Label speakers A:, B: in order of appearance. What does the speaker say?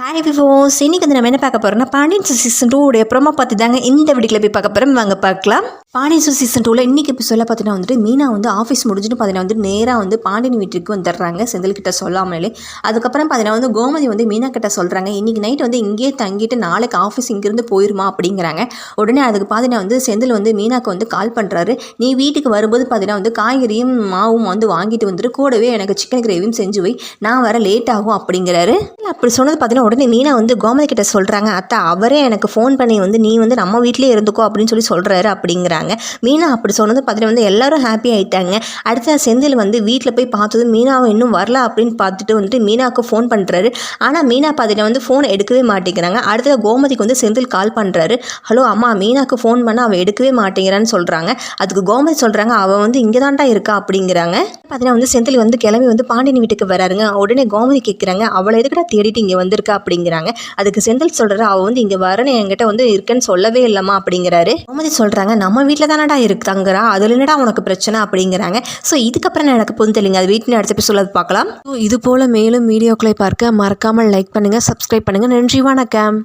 A: Hi விவோஸ், இன்னைக்கு வந்து நம்ம என்ன பார்க்க போகிறோம்னா பாண்டியன் ஸ்டோர் சீசன் 2 உடைய ப்ரோமோ பார்த்து தாங்க இந்த வீடியோவில் போய் பார்க்க போகிறோம். வாங்க பார்க்கலாம். பாண்டியன் ஸ்டோர் சீசன் 2ல இன்றைக்கி எபிசோடில் பார்த்தீங்கன்னா வந்துட்டு மீனா வந்து ஆஃபீஸ் முடிஞ்சுட்டு பார்த்தீங்கன்னா வந்து நேராக வந்து பாண்டியன் வீட்டுக்கு வந்துடுறாங்க செந்தில் கிட்ட சொல்லாமலே. அதுக்கப்புறம் பார்த்தீங்கன்னா வந்து கோமதி வந்து மீனா கிட்ட சொல்கிறாங்க, இன்றைக்கி நைட் வந்து இங்கேயே தங்கிட்டு நாளைக்கு ஆஃபீஸ் இங்கேருந்து போயிருமா அப்படிங்கிறாங்க. உடனே அதுக்கு பார்த்தீங்கன்னா வந்து செந்தில் வந்து மீனாக்கு வந்து கால் பண்ணுறாரு. நீ வீட்டுக்கு வரும்போது பார்த்தீங்கன்னா வந்து காய்கறியும் மாவும் வந்து வாங்கிட்டு வந்துட்டு கூடவே எனக்கு சிக்கன் கிரேவியும் செஞ்சு வை, நான் வர லேட் ஆகும் அப்படிங்கிறாரு. அப்படி சொன்னது பார்த்தீங்கன்னா உடனே மீனா வந்து கோமதி கிட்ட சொல்கிறாங்க, அத்தை அவரே எனக்கு ஃபோன் பண்ணி வந்து நீ வந்து நம்ம வீட்டிலே இருந்துக்கோ அப்படின்னு சொல்லி சொல்கிறாரு அப்படிங்கிறாங்க. மீனா அப்படி சொன்னது பார்த்தீங்கன்னா வந்து எல்லாரும் ஹாப்பி ஆகிட்டாங்க. அடுத்த செந்தில் வந்து வீட்டில் போய் பார்த்ததும் மீனாவை இன்னும் வரல அப்படின்னு பார்த்துட்டு வந்துட்டு மீனாவுக்கு ஃபோன் பண்ணுறாரு. ஆனால் மீனா பார்த்தீங்கன்னா வந்து ஃபோன் எடுக்கவே மாட்டேங்கிறாங்க. அடுத்த கோமதிக்கு வந்து செந்தில் கால் பண்ணுறாரு. ஹலோ அம்மா, மீனாவுக்கு ஃபோன் பண்ண அவள் எடுக்கவே மாட்டேங்கிறான்னு சொல்கிறாங்க. அதுக்கு கோமதி சொல்கிறாங்க, அவள் வந்து இங்கே தான்டா இருக்கா அப்படிங்கிறாங்க. பார்த்தீங்கன்னா வந்து செந்தில் வந்து கிளம்பி வந்து பாண்டியன் வீட்டுக்கு வராருங்க. உடனே கோமதி கேட்குறாங்க, அவளை எதுக்கடா தேடிட்டு இங்கே வந்திருக்கா அப்படிங்கிறாங்க. அதுக்கு செந்தில் சொல்கிறாரு, அவள் வந்து இங்கே வரேன்னு என்கிட்ட வந்து இருக்குன்னு சொல்லவே இல்லைம்மா அப்படிங்கிறாரு. கோமதி சொல்கிறாங்க, நம்ம வீட்டில் தானடா தங்குறா, அதில் என்னடா உனக்கு பிரச்சனை அப்படிங்கிறாங்க. ஸோ இதுக்கப்புறம் எனக்கு புரிஞ்சலிங்க, அது வீட்டில் அடுத்த எபிசோட்ல பார்க்கலாம். இது போல் மேலும் வீடியோக்களை பார்க்க மறக்காமல் லைக் பண்ணுங்கள், சப்ஸ்கிரைப் பண்ணுங்கள். நன்றி, வணக்கம்.